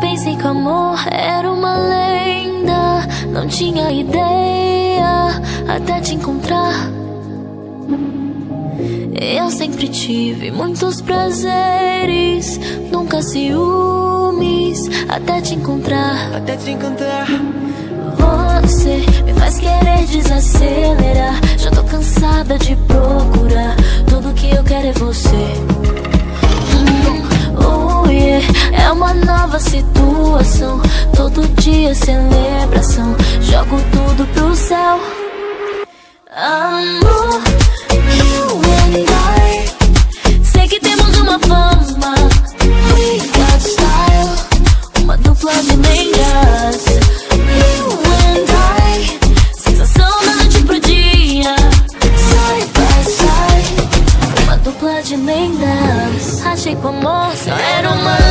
Pensei que o amor era uma lenda, não tinha ideia até te encontrar. Eu sempre tive muitos prazeres, nunca ciúmes até te encontrar. Até te encontrar. Você me faz querer desacelerar. Já tô cansada de procurar, tudo que eu quero é você. Oh yeah, é uma nova situação, todo dia é celebração, jogo tudo pro céu. Amor, you and I, sei que temos uma fama, we got style, uma dupla de lendas. You and I, sensação da noite pro dia, side by side, uma dupla de lendas. Achei que o amor só era uma